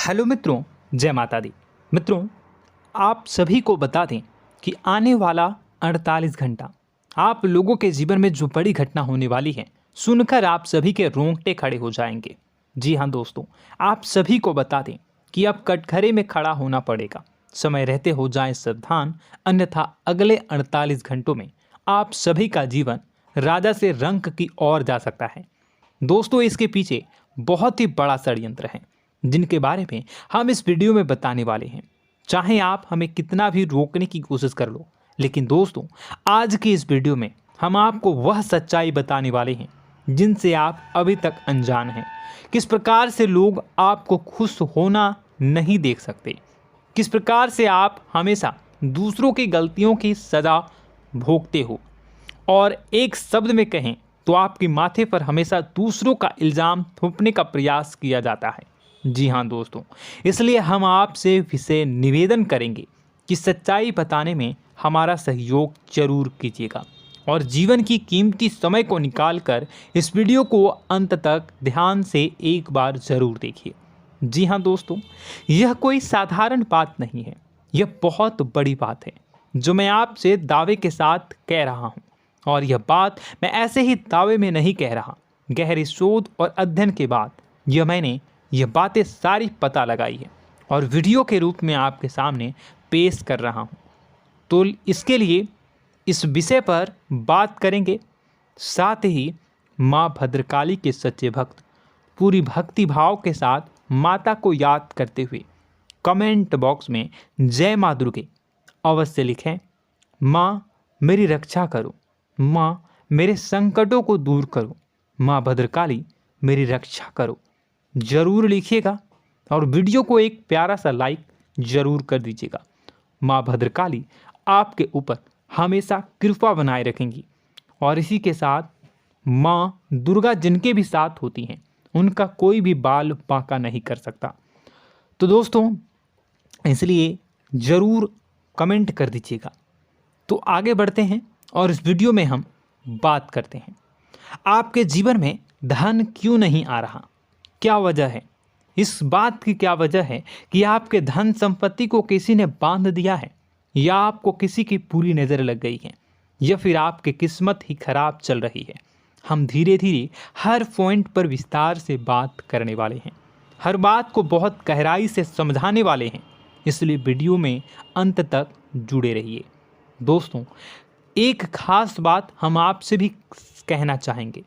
Hello मित्रों, जय माता दी। मित्रों, आप सभी को बता दें कि आने वाला 48 घंटा आप लोगों के जीवन में जो बड़ी घटना होने वाली है, सुनकर आप सभी के रोंगटे खड़े हो जाएंगे। जी हाँ दोस्तों, आप सभी को बता दें कि अब कटघरे में खड़ा होना पड़ेगा। समय रहते हो जाएं सावधान, अन्यथा अगले 48 घंटों में आप सभी का जीवन राजा से रंक की ओर जा सकता है। दोस्तों, इसके पीछे बहुत ही बड़ा षड्यंत्र है जिनके बारे में हम इस वीडियो में बताने वाले हैं। चाहे आप हमें कितना भी रोकने की कोशिश कर लो, लेकिन दोस्तों आज की इस वीडियो में हम आपको वह सच्चाई बताने वाले हैं जिनसे आप अभी तक अनजान हैं। किस प्रकार से लोग आपको खुश होना नहीं देख सकते, किस प्रकार से आप हमेशा दूसरों की गलतियों की सज़ा भोगते हो, और एक शब्द में कहें तो आपके माथे पर हमेशा दूसरों का इल्ज़ाम थोपने का प्रयास किया जाता है। जी हाँ दोस्तों, इसलिए हम आपसे विशेष निवेदन करेंगे कि सच्चाई बताने में हमारा सहयोग जरूर कीजिएगा और जीवन की कीमती समय को निकालकर इस वीडियो को अंत तक ध्यान से एक बार ज़रूर देखिए। जी हाँ दोस्तों, यह कोई साधारण बात नहीं है, यह बहुत बड़ी बात है जो मैं आपसे दावे के साथ कह रहा हूँ। और यह बात मैं ऐसे ही दावे में नहीं कह रहा, गहरी शोध और अध्ययन के बाद मैंने यह बातें सारी पता लगाई है और वीडियो के रूप में आपके सामने पेश कर रहा हूँ। तो इसके लिए इस विषय पर बात करेंगे। साथ ही माँ भद्रकाली के सच्चे भक्त पूरी भक्ति भाव के साथ माता को याद करते हुए कमेंट बॉक्स में जय माँ दुर्गे अवश्य लिखें। माँ मेरी रक्षा करो, माँ मेरे संकटों को दूर करो, माँ भद्रकाली मेरी रक्षा करो, ज़रूर लिखिएगा और वीडियो को एक प्यारा सा लाइक ज़रूर कर दीजिएगा। माँ भद्रकाली आपके ऊपर हमेशा कृपा बनाए रखेंगी और इसी के साथ माँ दुर्गा जिनके भी साथ होती हैं उनका कोई भी बाल बांका नहीं कर सकता। तो दोस्तों, इसलिए ज़रूर कमेंट कर दीजिएगा। तो आगे बढ़ते हैं और इस वीडियो में हम बात करते हैं, आपके जीवन में धन क्यों नहीं आ रहा, क्या वजह है। इस बात की क्या वजह है कि आपके धन संपत्ति को किसी ने बांध दिया है, या आपको किसी की पूरी नज़र लग गई है, या फिर आपकी किस्मत ही खराब चल रही है। हम धीरे धीरे हर पॉइंट पर विस्तार से बात करने वाले हैं, हर बात को बहुत गहराई से समझाने वाले हैं, इसलिए वीडियो में अंत तक जुड़े रहिए। दोस्तों, एक खास बात हम आपसे भी कहना चाहेंगे।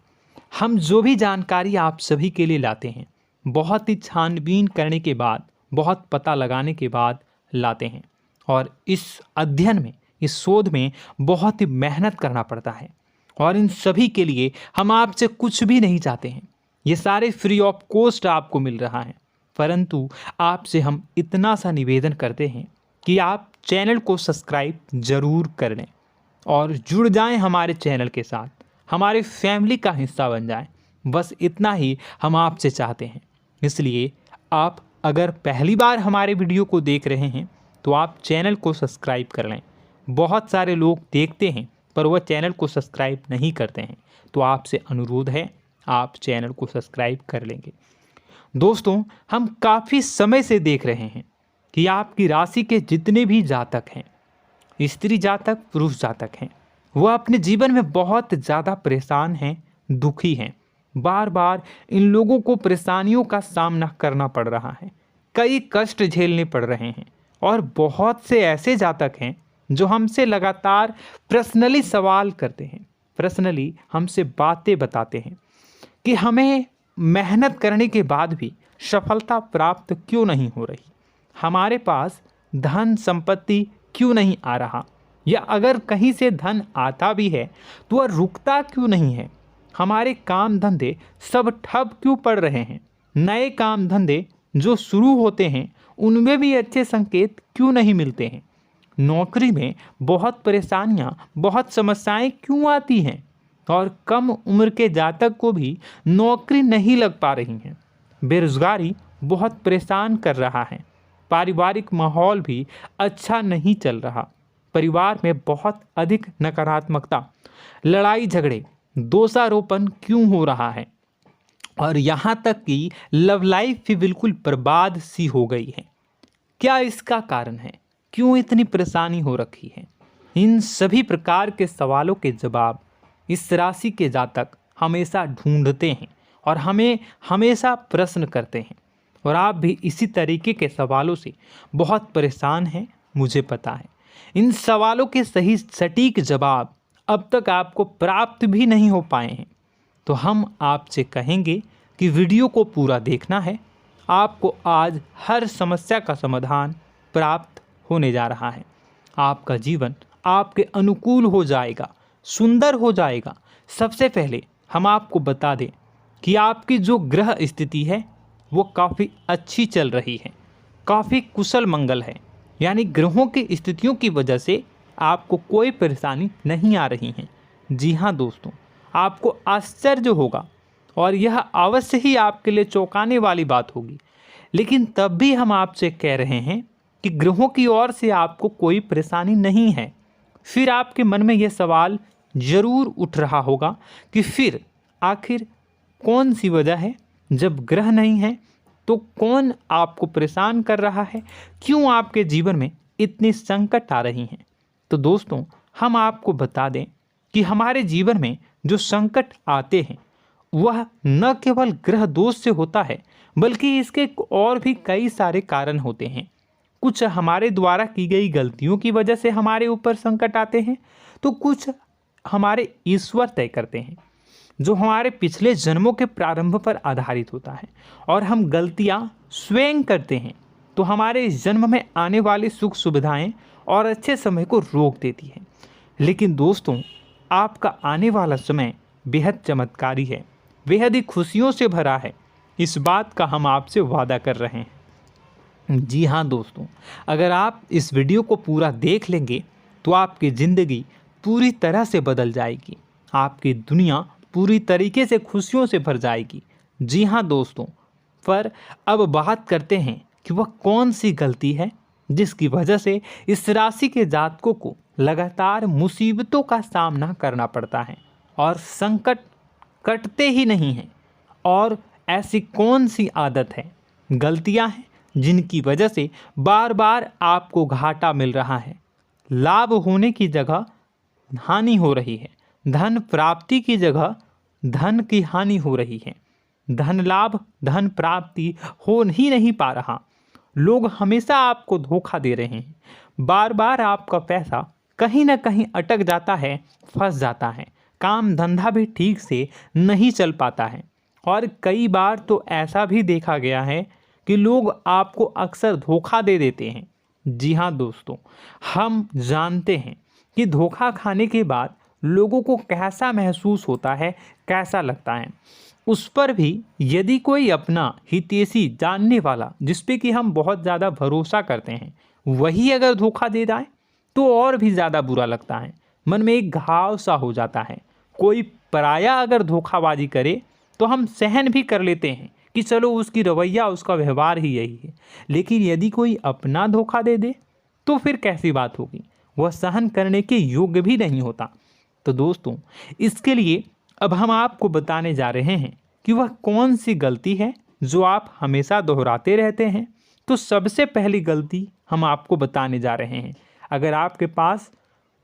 हम जो भी जानकारी आप सभी के लिए लाते हैं, बहुत ही छानबीन करने के बाद, बहुत पता लगाने के बाद लाते हैं, और इस अध्ययन में, इस शोध में बहुत ही मेहनत करना पड़ता है। और इन सभी के लिए हम आपसे कुछ भी नहीं चाहते हैं, ये सारे फ्री ऑफ कॉस्ट आपको मिल रहा है। परंतु आपसे हम इतना सा निवेदन करते हैं कि आप चैनल को सब्सक्राइब ज़रूर कर लें और जुड़ जाएं हमारे चैनल के साथ, हमारे फैमिली का हिस्सा बन जाएं। बस इतना ही हम आपसे चाहते हैं। इसलिए आप अगर पहली बार हमारे वीडियो को देख रहे हैं तो आप चैनल को सब्सक्राइब कर लें। बहुत सारे लोग देखते हैं पर वह चैनल को सब्सक्राइब नहीं करते हैं, तो आपसे अनुरोध है आप चैनल को सब्सक्राइब कर लेंगे। दोस्तों, हम काफ़ी समय से देख रहे हैं कि आपकी राशि के जितने भी जातक हैं, स्त्री जातक, पुरुष जातक हैं, वह अपने जीवन में बहुत ज़्यादा परेशान हैं, दुखी हैं। बार बार इन लोगों को परेशानियों का सामना करना पड़ रहा है, कई कष्ट झेलने पड़ रहे हैं। और बहुत से ऐसे जातक हैं जो हमसे लगातार पर्सनली सवाल करते हैं, पर्सनली हमसे बातें बताते हैं कि हमें मेहनत करने के बाद भी सफलता प्राप्त क्यों नहीं हो रही, हमारे पास धन संपत्ति क्यों नहीं आ रहा, या अगर कहीं से धन आता भी है तो वह रुकता क्यों नहीं है, हमारे काम धंधे सब ठप क्यों पड़ रहे हैं, नए काम धंधे जो शुरू होते हैं उनमें भी अच्छे संकेत क्यों नहीं मिलते हैं, नौकरी में बहुत परेशानियां, बहुत समस्याएं क्यों आती हैं, और कम उम्र के जातक को भी नौकरी नहीं लग पा रही हैं, बेरोजगारी बहुत परेशान कर रहा है, पारिवारिक माहौल भी अच्छा नहीं चल रहा, परिवार में बहुत अधिक नकारात्मकता, लड़ाई झगड़े, दोषारोपण क्यों हो रहा है, और यहाँ तक कि लव लाइफ भी बिल्कुल बर्बाद सी हो गई है। क्या इसका कारण है? क्यों इतनी परेशानी हो रखी है? इन सभी प्रकार के सवालों के जवाब इस राशि के जातक हमेशा ढूंढते हैं और हमें हमेशा प्रश्न करते हैं। और आप भी इसी तरीके के सवालों से बहुत परेशान हैं, मुझे पता है। इन सवालों के सही सटीक जवाब अब तक आपको प्राप्त भी नहीं हो पाए हैं। तो हम आपसे कहेंगे कि वीडियो को पूरा देखना है। आपको आज हर समस्या का समाधान प्राप्त होने जा रहा है। आपका जीवन आपके अनुकूल हो जाएगा, सुंदर हो जाएगा। सबसे पहले हम आपको बता दें कि आपकी जो ग्रह स्थिति है वो काफ़ी अच्छी चल रही है, काफ़ी कुशल मंगल है। यानी ग्रहों की स्थितियों की वजह से आपको कोई परेशानी नहीं आ रही है। जी हाँ दोस्तों, आपको आश्चर्य होगा और यह अवश्य ही आपके लिए चौंकाने वाली बात होगी। लेकिन तब भी हम आपसे कह रहे हैं कि ग्रहों की ओर से आपको कोई परेशानी नहीं है। फिर आपके मन में यह सवाल जरूर उठ रहा होगा कि फिर आखिर कौन सी वजह है? जब ग्रह नहीं है तो कौन आपको परेशान कर रहा है? क्यों आपके जीवन में इतनी संकट आ रही हैं? तो दोस्तों, हम आपको बता दें कि हमारे जीवन में जो संकट आते हैं वह न केवल ग्रह दोष से होता है, बल्कि इसके और भी कई सारे कारण होते हैं। कुछ हमारे द्वारा की गई गलतियों की वजह से हमारे ऊपर संकट आते हैं, तो कुछ हमारे ईश्वर तय करते हैं, जो हमारे पिछले जन्मों के प्रारंभ पर आधारित होता है। और हम गलतियां स्वयं करते हैं तो हमारे इस जन्म में आने वाली सुख सुविधाएं और अच्छे समय को रोक देती है। लेकिन दोस्तों, आपका आने वाला समय बेहद चमत्कारी है, बेहद ही खुशियों से भरा है। इस बात का हम आपसे वादा कर रहे हैं। जी हाँ दोस्तों, अगर आप इस वीडियो को पूरा देख लेंगे तो आपकी ज़िंदगी पूरी तरह से बदल जाएगी, आपकी दुनिया पूरी तरीके से खुशियों से भर जाएगी। जी हाँ दोस्तों, पर अब बात करते हैं कि वह कौन सी गलती है जिसकी वजह से इस राशि के जातकों को लगातार मुसीबतों का सामना करना पड़ता है और संकट कटते ही नहीं हैं। और ऐसी कौन सी आदत है, गलतियां हैं जिनकी वजह से बार बार आपको घाटा मिल रहा है, लाभ होने की जगह हानि हो रही है, धन प्राप्ति की जगह धन की हानि हो रही है, धन लाभ धन प्राप्ति हो ही नहीं पा रहा, लोग हमेशा आपको धोखा दे रहे हैं, बार बार आपका पैसा कहीं ना कहीं अटक जाता है, फंस जाता है, काम धंधा भी ठीक से नहीं चल पाता है। और कई बार तो ऐसा भी देखा गया है कि लोग आपको अक्सर धोखा दे देते हैं। जी हाँ दोस्तों, हम जानते हैं कि धोखा खाने के बाद लोगों को कैसा महसूस होता है, कैसा लगता है। उस पर भी यदि कोई अपना हितैषी जानने वाला, जिस पे कि हम बहुत ज़्यादा भरोसा करते हैं, वही अगर धोखा दे जाए तो और भी ज़्यादा बुरा लगता है, मन में एक घाव सा हो जाता है। कोई पराया अगर धोखाबाजी करे तो हम सहन भी कर लेते हैं कि चलो उसकी रवैया, उसका व्यवहार ही यही है। लेकिन यदि कोई अपना धोखा दे दे तो फिर कैसी बात होगी, वह सहन करने के योग्य भी नहीं होता। तो दोस्तों, इसके लिए अब हम आपको बताने जा रहे हैं कि वह कौन सी गलती है जो आप हमेशा दोहराते रहते हैं। तो सबसे पहली गलती हम आपको बताने जा रहे हैं। अगर आपके पास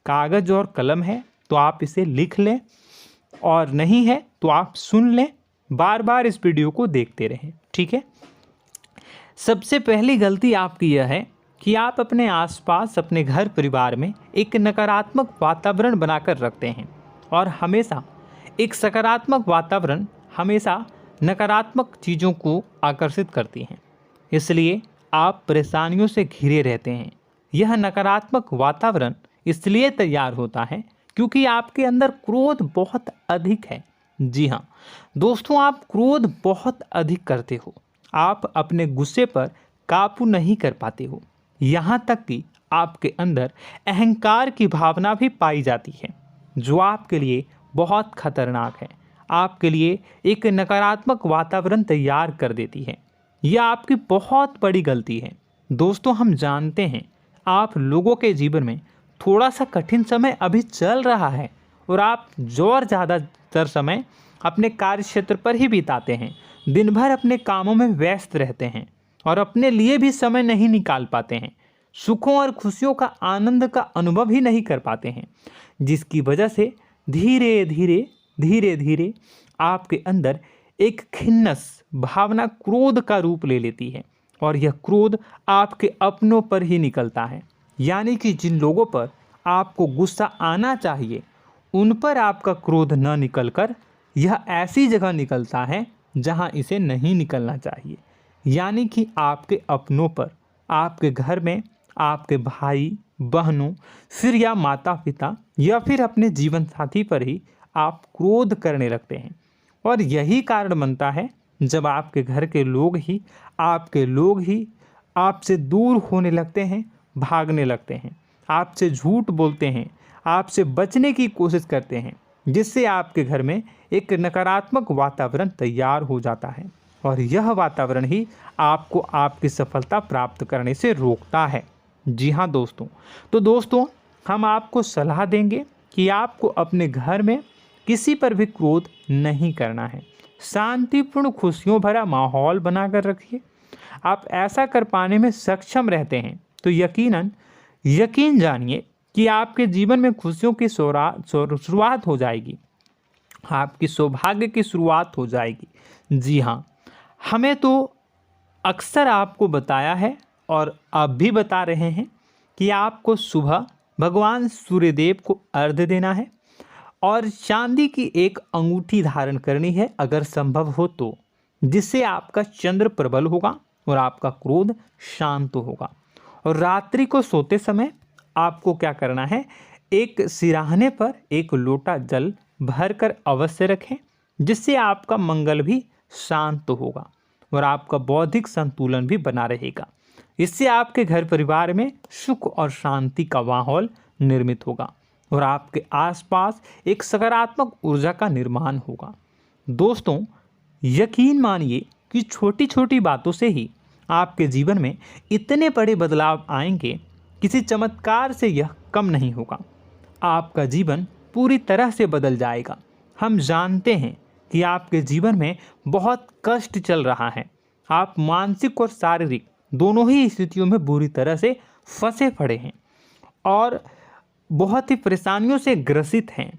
कागज़ और कलम है तो आप इसे लिख लें, और नहीं है तो आप सुन लें, बार बार इस वीडियो को देखते रहें, ठीक है। सबसे पहली गलती आपकी यह है कि आप अपने आसपास, अपने घर परिवार में एक नकारात्मक वातावरण बनाकर रखते हैं। और हमेशा एक सकारात्मक वातावरण हमेशा नकारात्मक चीज़ों को आकर्षित करती हैं, इसलिए आप परेशानियों से घिरे रहते हैं। यह नकारात्मक वातावरण इसलिए तैयार होता है क्योंकि आपके अंदर क्रोध बहुत अधिक है। जी हाँ दोस्तों, आप क्रोध बहुत अधिक करते हो, आप अपने गुस्से पर काबू नहीं कर पाते हो, यहाँ तक कि आपके अंदर अहंकार की भावना भी पाई जाती है, जो आपके लिए बहुत खतरनाक है, आपके लिए एक नकारात्मक वातावरण तैयार कर देती है। यह आपकी बहुत बड़ी गलती है। दोस्तों, हम जानते हैं आप लोगों के जीवन में थोड़ा सा कठिन समय अभी चल रहा है और आप जोर ज़्यादा अधिकतर समय अपने कार्य क्षेत्र पर ही बिताते हैं, दिन भर अपने कामों में व्यस्त रहते हैं और अपने लिए भी समय नहीं निकाल पाते हैं, सुखों और खुशियों का आनंद का अनुभव ही नहीं कर पाते हैं, जिसकी वजह से धीरे धीरे आपके अंदर एक खिन्नस भावना क्रोध का रूप ले लेती है और यह क्रोध आपके अपनों पर ही निकलता है। यानी कि जिन लोगों पर आपको गुस्सा आना चाहिए उन पर आपका क्रोध न निकलकर यह ऐसी जगह निकलता है जहां इसे नहीं निकलना चाहिए। यानी कि आपके अपनों पर, आपके घर में आपके भाई बहनों, फिर या माता पिता या फिर अपने जीवन साथी पर ही आप क्रोध करने लगते हैं। और यही कारण बनता है जब आपके घर के लोग ही आपसे दूर होने लगते हैं, भागने लगते हैं, आपसे झूठ बोलते हैं, आपसे बचने की कोशिश करते हैं, जिससे आपके घर में एक नकारात्मक वातावरण तैयार हो जाता है और यह वातावरण ही आपको आपकी सफलता प्राप्त करने से रोकता है। जी हाँ दोस्तों, तो दोस्तों हम आपको सलाह देंगे कि आपको अपने घर में किसी पर भी क्रोध नहीं करना है। शांतिपूर्ण खुशियों भरा माहौल बनाकर रखिए। आप ऐसा कर पाने में सक्षम रहते हैं तो यकीन जानिए कि आपके जीवन में खुशियों की शुरुआत हो जाएगी, आपकी सौभाग्य की शुरुआत हो जाएगी। जी हाँ, हमें तो अक्सर आपको बताया है और अब भी बता रहे हैं कि आपको सुबह भगवान सूर्यदेव को अर्घ्य देना है और चांदी की एक अंगूठी धारण करनी है अगर संभव हो तो, जिससे आपका चंद्र प्रबल होगा और आपका क्रोध शांत होगा। और रात्रि को सोते समय आपको क्या करना है, एक सिराहने पर एक लोटा जल भरकर अवश्य रखें, जिससे आपका मंगल भी शांत होगा और आपका बौद्धिक संतुलन भी बना रहेगा। इससे आपके घर परिवार में सुख और शांति का माहौल निर्मित होगा और आपके आसपास एक सकारात्मक ऊर्जा का निर्माण होगा। दोस्तों यकीन मानिए कि छोटी छोटी बातों से ही आपके जीवन में इतने बड़े बदलाव आएंगे, किसी चमत्कार से यह कम नहीं होगा। आपका जीवन पूरी तरह से बदल जाएगा। हम जानते हैं कि आपके जीवन में बहुत कष्ट चल रहा है, आप मानसिक और शारीरिक दोनों ही स्थितियों में बुरी तरह से फंसे पड़े हैं और बहुत ही परेशानियों से ग्रसित हैं।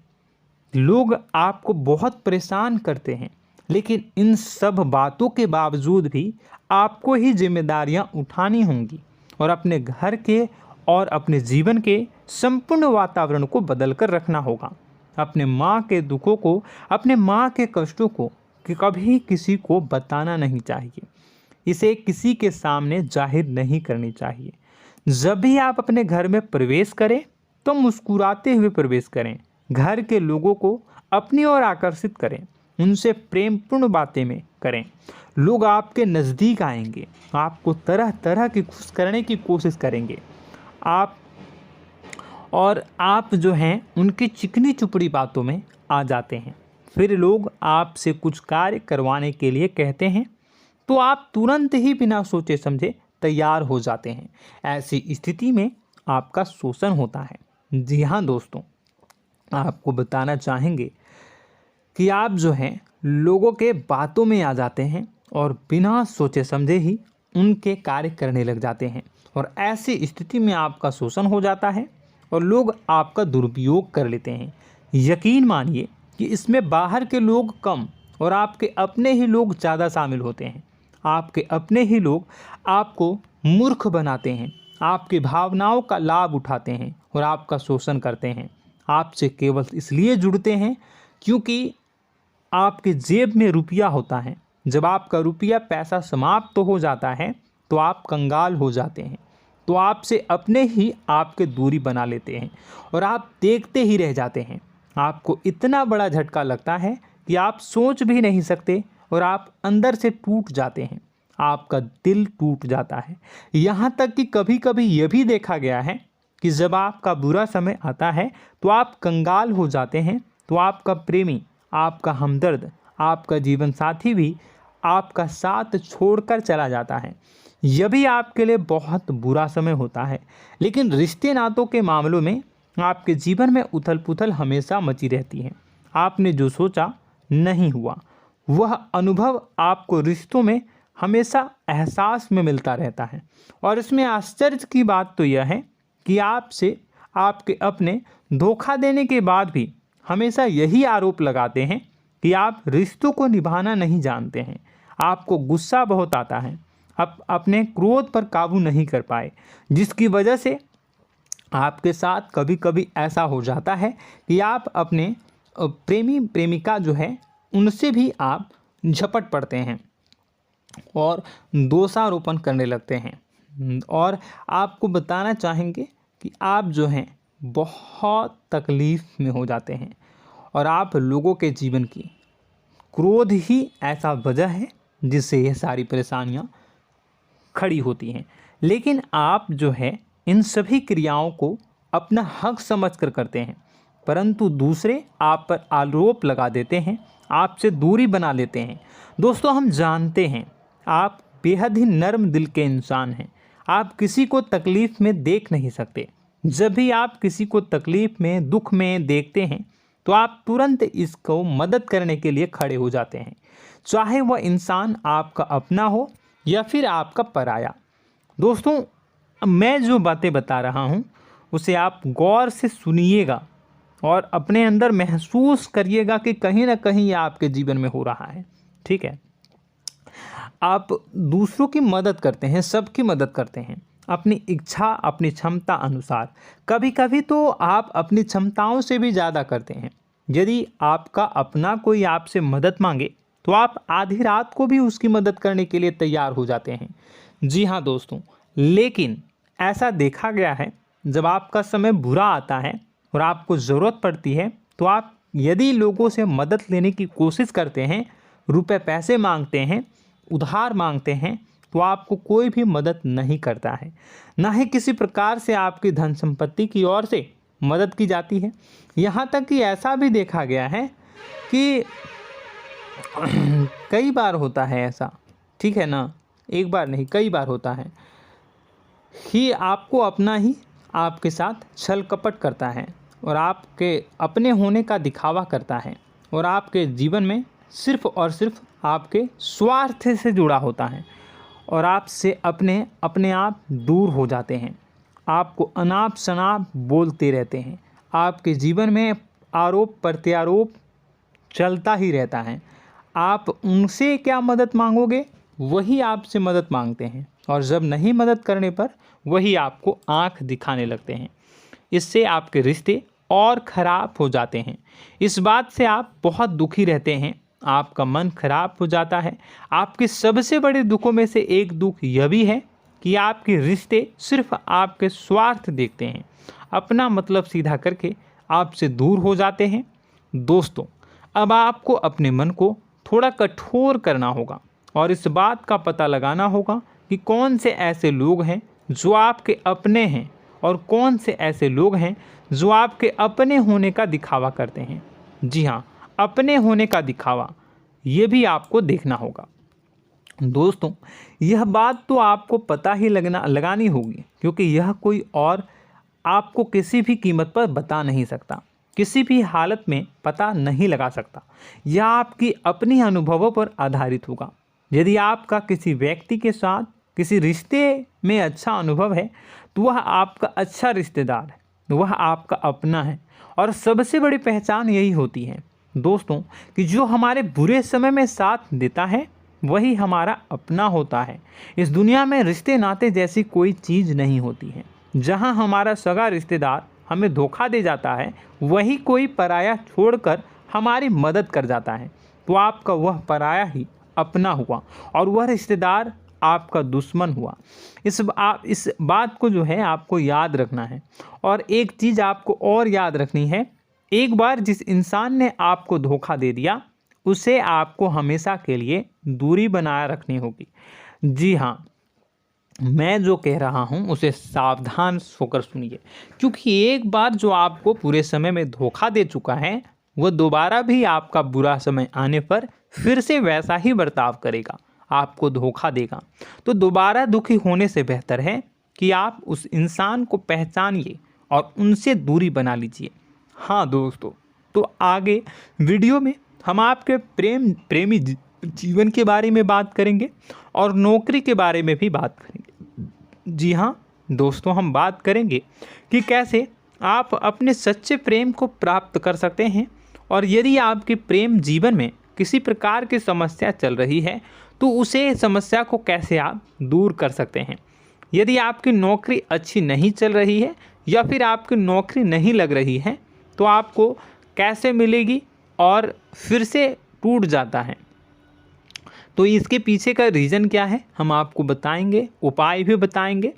लोग आपको बहुत परेशान करते हैं, लेकिन इन सब बातों के बावजूद भी आपको ही जिम्मेदारियां उठानी होंगी और अपने घर के और अपने जीवन के संपूर्ण वातावरण को बदल कर रखना होगा। अपने माँ के दुखों को, अपने माँ के कष्टों को कभी किसी को बताना नहीं चाहिए, इसे किसी के सामने जाहिर नहीं करनी चाहिए। जब भी आप अपने घर में प्रवेश करें तो मुस्कुराते हुए प्रवेश करें, घर के लोगों को अपनी ओर आकर्षित करें, उनसे प्रेमपूर्ण बातें में करें। लोग आपके नज़दीक आएंगे, आपको तरह तरह की खुश करने की कोशिश करेंगे। आप जो हैं उनकी चिकनी चुपड़ी बातों में आ जाते हैं। फिर लोग आपसे कुछ कार्य करवाने के लिए कहते हैं तो आप तुरंत ही बिना सोचे समझे तैयार हो जाते हैं। ऐसी स्थिति में आपका शोषण होता है। जी हाँ दोस्तों, आपको बताना चाहेंगे कि आप जो हैं लोगों के बातों में आ जाते हैं और बिना सोचे समझे ही उनके कार्य करने लग जाते हैं और ऐसी स्थिति में आपका शोषण हो जाता है और लोग आपका दुरुपयोग कर लेते हैं। यकीन मानिए कि इसमें बाहर के लोग कम और आपके अपने ही लोग ज़्यादा शामिल होते हैं। आपके अपने ही लोग आपको मूर्ख बनाते हैं, आपकी भावनाओं का लाभ उठाते हैं और आपका शोषण करते हैं। आपसे केवल इसलिए जुड़ते हैं क्योंकि आपके जेब में रुपया होता है। जब आपका रुपया पैसा समाप्त हो जाता है तो आप कंगाल हो जाते हैं, तो आपसे अपने ही आपके दूरी बना लेते हैं और आप देखते ही रह जाते हैं। आपको इतना बड़ा झटका लगता है कि आप सोच भी नहीं सकते और आप अंदर से टूट जाते हैं, आपका दिल टूट जाता है। यहाँ तक कि कभी कभी यह भी देखा गया है कि जब आपका बुरा समय आता है तो आप कंगाल हो जाते हैं, तो आपका प्रेमी, आपका हमदर्द, आपका जीवन साथी भी आपका साथ छोड़कर चला जाता है। यह भी आपके लिए बहुत बुरा समय होता है। लेकिन रिश्ते नातों के मामलों में आपके जीवन में उथल पुथल हमेशा मची रहती है। आपने जो सोचा नहीं हुआ। वह अनुभव आपको रिश्तों में हमेशा एहसास में मिलता रहता है। और इसमें आश्चर्य की बात तो यह है कि आपसे आपके अपने धोखा देने के बाद भी हमेशा यही आरोप लगाते हैं कि आप रिश्तों को निभाना नहीं जानते हैं। आपको गुस्सा बहुत आता है, अपने क्रोध पर काबू नहीं कर पाए, जिसकी वजह से आपके साथ कभी कभी ऐसा हो जाता है कि आप अपने प्रेमी प्रेमिका जो है उनसे भी आप झपट पड़ते हैं और दोषारोपण करने लगते हैं। और आपको बताना चाहेंगे कि आप जो हैं बहुत तकलीफ़ में हो जाते हैं और आप लोगों के जीवन की क्रोध ही ऐसा वजह है जिससे ये सारी परेशानियां खड़ी होती हैं। लेकिन आप जो है इन सभी क्रियाओं को अपना हक समझकर करते हैं, परंतु दूसरे आप पर आरोप लगा देते हैं, आपसे दूरी बना लेते हैं। दोस्तों, हम जानते हैं आप बेहद ही नर्म दिल के इंसान हैं। आप किसी को तकलीफ़ में देख नहीं सकते। जब भी आप किसी को तकलीफ़ में, दुख में देखते हैं तो आप तुरंत इसको मदद करने के लिए खड़े हो जाते हैं, चाहे वह इंसान आपका अपना हो या फिर आपका पराया। दोस्तों, मैं जो बातें बता रहा हूँ उसे आप गौर से सुनिएगा और अपने अंदर महसूस करिएगा कि कहीं ना कहीं ये आपके जीवन में हो रहा है। ठीक है, आप दूसरों की मदद करते हैं, सबकी मदद करते हैं अपनी इच्छा, अपनी क्षमता अनुसार। कभी कभी तो आप अपनी क्षमताओं से भी ज़्यादा करते हैं। यदि आपका अपना कोई आपसे मदद मांगे तो आप आधी रात को भी उसकी मदद करने के लिए तैयार हो जाते हैं। जी हाँ दोस्तों, लेकिन ऐसा देखा गया है जब आपका समय बुरा आता है और आपको ज़रूरत पड़ती है तो आप यदि लोगों से मदद लेने की कोशिश करते हैं, रुपए पैसे मांगते हैं, उधार मांगते हैं, तो आपको कोई भी मदद नहीं करता है। ना ही किसी प्रकार से आपकी धन संपत्ति की ओर से मदद की जाती है। यहाँ तक कि ऐसा भी देखा गया है कि कई बार होता है ऐसा, ठीक है ना, एक बार नहीं कई बार होता है कि आपको अपना ही आपके साथ छल कपट करता है और आपके अपने होने का दिखावा करता है और आपके जीवन में सिर्फ और सिर्फ आपके स्वार्थ से जुड़ा होता है और आपसे अपने आप दूर हो जाते हैं। आपको अनाप शनाप बोलते रहते हैं। आपके जीवन में आरोप प्रत्यारोप चलता ही रहता है। आप उनसे क्या मदद मांगोगे, वही आपसे मदद मांगते हैं और जब नहीं मदद करने पर वही आपको आंख दिखाने लगते हैं। इससे आपके रिश्ते और ख़राब हो जाते हैं। इस बात से आप बहुत दुखी रहते हैं, आपका मन खराब हो जाता है। आपके सबसे बड़े दुखों में से एक दुख यह भी है कि आपके रिश्ते सिर्फ आपके स्वार्थ देखते हैं, अपना मतलब सीधा करके आपसे दूर हो जाते हैं। दोस्तों, अब आपको अपने मन को थोड़ा कठोर करना होगा और इस बात का पता लगाना होगा कि कौन से ऐसे लोग हैं जो आपके अपने हैं और कौन से ऐसे लोग हैं जो आपके अपने होने का दिखावा करते हैं। जी हाँ, अपने होने का दिखावा, ये भी आपको देखना होगा। दोस्तों, यह बात तो आपको पता ही लगानी होगी, क्योंकि यह कोई और आपको किसी भी कीमत पर बता नहीं सकता, किसी भी हालत में पता नहीं लगा सकता। यह आपकी अपनी अनुभवों पर आधारित होगा। यदि आपका किसी व्यक्ति के साथ किसी रिश्ते में अच्छा अनुभव है तो वह आपका अच्छा रिश्तेदार है, वह आपका अपना है। और सबसे बड़ी पहचान यही होती है दोस्तों कि जो हमारे बुरे समय में साथ देता है वही हमारा अपना होता है। इस दुनिया में रिश्ते नाते जैसी कोई चीज़ नहीं होती है। जहां हमारा सगा रिश्तेदार हमें धोखा दे जाता है, वही कोई पराया छोड़कर हमारी मदद कर जाता है, तो आपका वह पराया ही अपना हुआ और वह रिश्तेदार आपका दुश्मन हुआ। इस बात को जो है आपको याद रखना है। और एक चीज़ आपको और याद रखनी है, एक बार जिस इंसान ने आपको धोखा दे दिया उसे आपको हमेशा के लिए दूरी बनाए रखनी होगी। जी हाँ, मैं जो कह रहा हूँ उसे सावधान होकर सुनिए, क्योंकि एक बार जो आपको पूरे समय में धोखा दे चुका है वह दोबारा भी आपका बुरा समय आने पर फिर से वैसा ही बर्ताव करेगा, आपको धोखा देगा। तो दोबारा दुखी होने से बेहतर है कि आप उस इंसान को पहचानिए और उनसे दूरी बना लीजिए। हाँ दोस्तों, तो आगे वीडियो में हम आपके प्रेमी जीवन के बारे में बात करेंगे और नौकरी के बारे में भी बात करेंगे। जी हाँ दोस्तों, हम बात करेंगे कि कैसे आप अपने सच्चे प्रेम को प्राप्त कर सकते हैं, और यदि आपके प्रेम जीवन में किसी प्रकार की समस्या चल रही है तो उसे समस्या को कैसे आप दूर कर सकते हैं। यदि आपकी नौकरी अच्छी नहीं चल रही है या फिर आपकी नौकरी नहीं लग रही है तो आपको कैसे मिलेगी और फिर से टूट जाता है, तो इसके पीछे का रीज़न क्या है हम आपको बताएंगे, उपाय भी बताएंगे।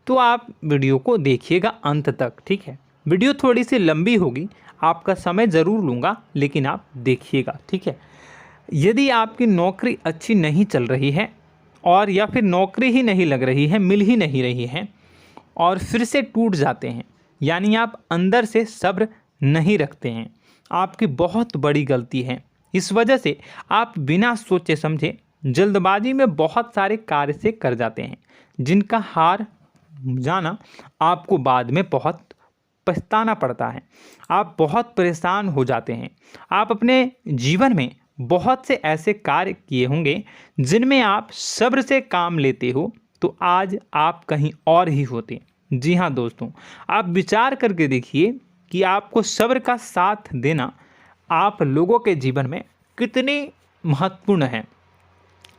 तो आप वीडियो को देखिएगा अंत तक, ठीक है। वीडियो थोड़ी सी लंबी होगी, आपका समय ज़रूर लूँगा, लेकिन आप देखिएगा, ठीक है। यदि आपकी नौकरी अच्छी नहीं चल रही है और या फिर नौकरी ही नहीं लग रही है, मिल ही नहीं रही है और फिर से टूट जाते हैं, यानी आप अंदर से सब्र नहीं रखते हैं, आपकी बहुत बड़ी गलती है। इस वजह से आप बिना सोचे समझे जल्दबाजी में बहुत सारे कार्य से कर जाते हैं, जिनका हार जाना आपको बाद में बहुत पछताना पड़ता है। आप बहुत परेशान हो जाते हैं। आप अपने जीवन में बहुत से ऐसे कार्य किए होंगे जिनमें आप सब्र से काम लेते हो, तो आज आप कहीं और ही होते। जी हाँ दोस्तों, आप विचार करके देखिए कि आपको सब्र का साथ देना आप लोगों के जीवन में कितनी महत्वपूर्ण है।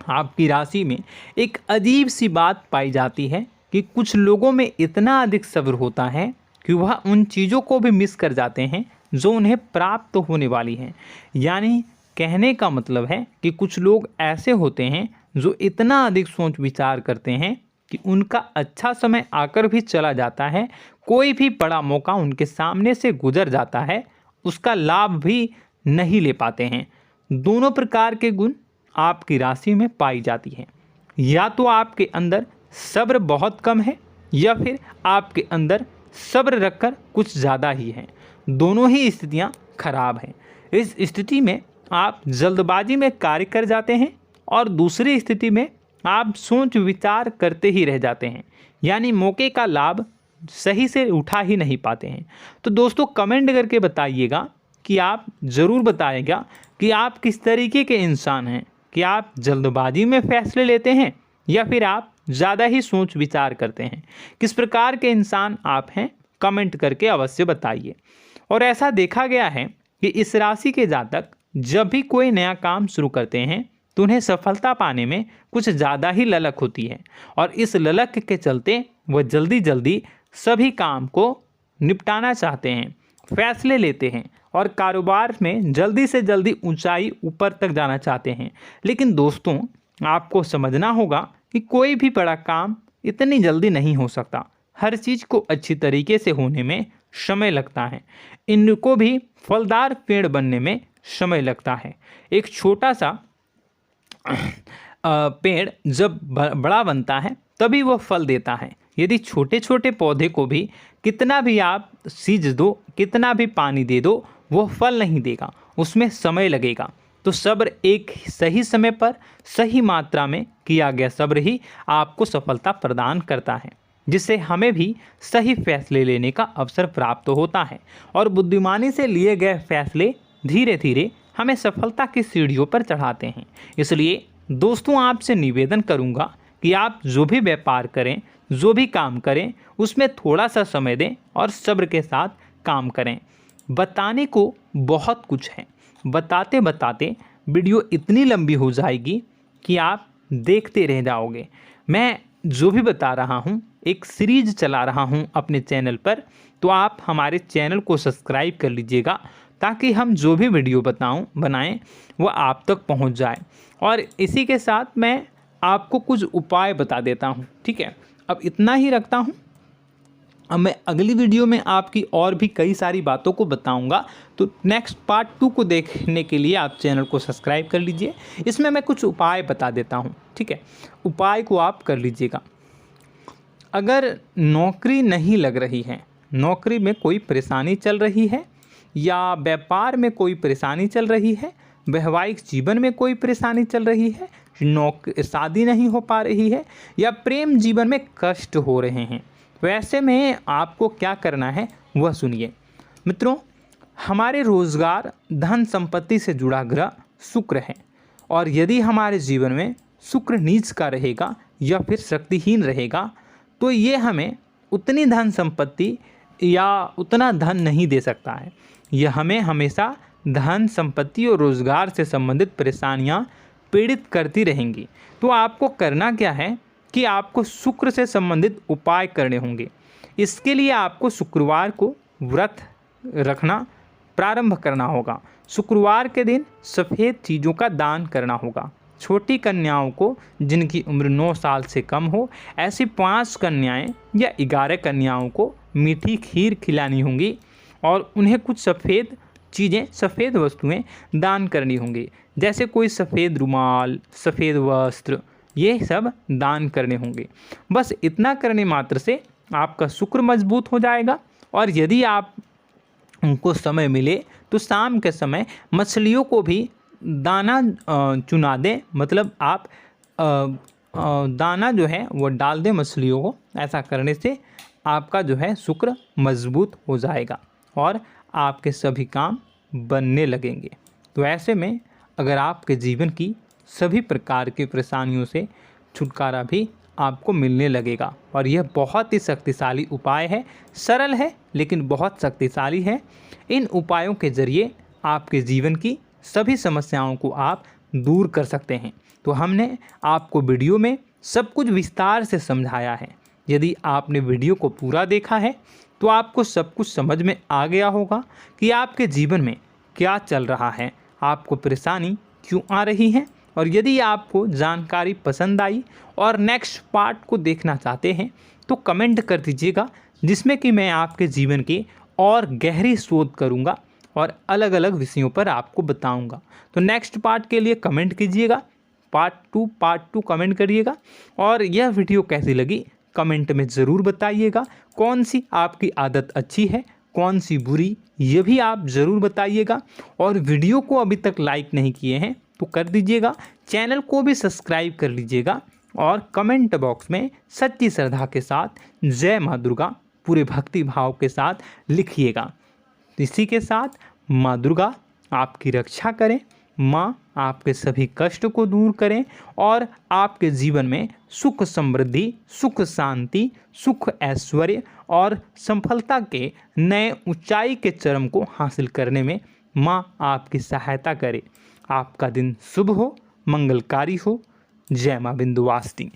आपकी राशि में एक अजीब सी बात पाई जाती है कि कुछ लोगों में इतना अधिक सब्र होता है कि वह उन चीज़ों को भी मिस कर जाते हैं जो उन्हें प्राप्त होने वाली हैं। यानी कहने का मतलब है कि कुछ लोग ऐसे होते हैं जो इतना अधिक सोच विचार करते हैं कि उनका अच्छा समय आकर भी चला जाता है, कोई भी बड़ा मौका उनके सामने से गुजर जाता है, उसका लाभ भी नहीं ले पाते हैं। दोनों प्रकार के गुण आपकी राशि में पाई जाती है। या तो आपके अंदर सब्र बहुत कम है या फिर आपके अंदर सब्र रखकर कुछ ज़्यादा ही है। दोनों ही स्थितियाँ खराब हैं। इस स्थिति में आप जल्दबाजी में कार्य कर जाते हैं और दूसरी स्थिति में आप सोच विचार करते ही रह जाते हैं, यानी मौके का लाभ सही से उठा ही नहीं पाते हैं। तो दोस्तों कमेंट करके बताइएगा कि आप ज़रूर बताइएगा कि आप किस तरीके के इंसान हैं, कि आप जल्दबाजी में फैसले लेते हैं या फिर आप ज़्यादा ही सोच विचार करते हैं। किस प्रकार के इंसान आप हैं, कमेंट करके अवश्य बताइए। और ऐसा देखा गया है कि इस राशि के जातक जब भी कोई नया काम शुरू करते हैं तो उन्हें सफलता पाने में कुछ ज़्यादा ही ललक होती है, और इस ललक के चलते वह जल्दी जल्दी सभी काम को निपटाना चाहते हैं, फैसले लेते हैं और कारोबार में जल्दी से जल्दी ऊंचाई ऊपर तक जाना चाहते हैं। लेकिन दोस्तों आपको समझना होगा कि कोई भी बड़ा काम इतनी जल्दी नहीं हो सकता। हर चीज़ को अच्छी तरीके से होने में समय लगता है। इनको भी फलदार पेड़ बनने में समय लगता है। एक छोटा सा पेड़ जब बड़ा बनता है तभी वह फल देता है। यदि छोटे छोटे पौधे को भी कितना भी आप सींच दो, कितना भी पानी दे दो, वो फल नहीं देगा, उसमें समय लगेगा। तो सब्र एक सही समय पर सही मात्रा में किया गया सब्र ही आपको सफलता प्रदान करता है, जिससे हमें भी सही फैसले लेने का अवसर प्राप्त होता है। और बुद्धिमानी से लिए गए फैसले धीरे धीरे हमें सफलता की सीढ़ियों पर चढ़ाते हैं। इसलिए दोस्तों आपसे निवेदन करूंगा कि आप जो भी व्यापार करें, जो भी काम करें, उसमें थोड़ा सा समय दें और सब्र के साथ काम करें। बताने को बहुत कुछ है, बताते बताते वीडियो इतनी लंबी हो जाएगी कि आप देखते रह जाओगे। मैं जो भी बता रहा हूँ एक सीरीज चला रहा हूँ अपने चैनल पर, तो आप हमारे चैनल को सब्सक्राइब कर लीजिएगा ताकि हम जो भी वीडियो बनाएं वो आप तक पहुँच जाए। और इसी के साथ मैं आपको कुछ उपाय बता देता हूँ, ठीक है। अब इतना ही रखता हूँ। अब मैं अगली वीडियो में आपकी और भी कई सारी बातों को बताऊंगा। तो नेक्स्ट पार्ट 2 को देखने के लिए आप चैनल को सब्सक्राइब कर लीजिए। इसमें मैं कुछ उपाय बता देता हूं, ठीक है। उपाय को आप कर लीजिएगा। अगर नौकरी नहीं लग रही है, नौकरी में कोई परेशानी चल रही है, या व्यापार में कोई परेशानी चल रही है, वैवाहिक जीवन में कोई परेशानी चल रही है, शादी नहीं हो पा रही है, या प्रेम जीवन में कष्ट हो रहे हैं, वैसे में आपको क्या करना है वह सुनिए। मित्रों, हमारे रोजगार, धन संपत्ति से जुड़ा ग्रह शुक्र है, और यदि हमारे जीवन में शुक्र नीच का रहेगा या फिर शक्तिहीन रहेगा तो ये हमें उतनी धन संपत्ति या उतना धन नहीं दे सकता है। यह हमें हमेशा धन संपत्ति और रोजगार से संबंधित परेशानियां पीड़ित करती रहेंगी। तो आपको करना क्या है कि आपको शुक्र से संबंधित उपाय करने होंगे। इसके लिए आपको शुक्रवार को व्रत रखना प्रारंभ करना होगा। शुक्रवार के दिन सफ़ेद चीज़ों का दान करना होगा। छोटी कन्याओं को जिनकी उम्र 9 साल से कम हो, ऐसी 5 कन्याएं या 11 कन्याओं को मीठी खीर खिलानी होंगी और उन्हें कुछ सफ़ेद चीज़ें, सफ़ेद वस्तुएं दान करनी होंगी, जैसे कोई सफ़ेद रुमाल, सफ़ेद वस्त्र, ये सब दान करने होंगे। बस इतना करने मात्र से आपका शुक्र मजबूत हो जाएगा। और यदि आप उनको समय मिले तो शाम के समय मछलियों को भी दाना चुना दें, मतलब आप दाना जो है वो डाल दें मछलियों को। ऐसा करने से आपका जो है शुक्र मजबूत हो जाएगा और आपके सभी काम बनने लगेंगे। तो ऐसे में अगर आपके जीवन की सभी प्रकार की परेशानियों से छुटकारा भी आपको मिलने लगेगा। और यह बहुत ही शक्तिशाली उपाय है, सरल है लेकिन बहुत शक्तिशाली है। इन उपायों के ज़रिए आपके जीवन की सभी समस्याओं को आप दूर कर सकते हैं। तो हमने आपको वीडियो में सब कुछ विस्तार से समझाया है। यदि आपने वीडियो को पूरा देखा है तो आपको सब कुछ समझ में आ गया होगा कि आपके जीवन में क्या चल रहा है, आपको परेशानी क्यों आ रही है। और यदि आपको जानकारी पसंद आई और नेक्स्ट पार्ट को देखना चाहते हैं तो कमेंट कर दीजिएगा, जिसमें कि मैं आपके जीवन की और गहरी शोध करूंगा और अलग अलग विषयों पर आपको बताऊंगा। तो नेक्स्ट पार्ट के लिए कमेंट कीजिएगा, पार्ट टू कमेंट करिएगा। और यह वीडियो कैसी लगी कमेंट में ज़रूर बताइएगा। कौन सी आपकी आदत अच्छी है, कौन सी बुरी, ये भी आप ज़रूर बताइएगा। और वीडियो को अभी तक लाइक नहीं किए हैं तो कर दीजिएगा, चैनल को भी सब्सक्राइब कर लीजिएगा और कमेंट बॉक्स में सच्ची श्रद्धा के साथ जय माँ दुर्गा पूरे भक्ति भाव के साथ लिखिएगा। इसी के साथ माँ दुर्गा आपकी रक्षा करें, माँ आपके सभी कष्ट को दूर करें और आपके जीवन में सुख समृद्धि, सुख शांति, सुख ऐश्वर्य और सफलता के नए ऊंचाई के चरम को हासिल करने में माँ आपकी सहायता करे। आपका दिन शुभ हो, मंगलकारी हो। जय माँ विंध्यवासिनी।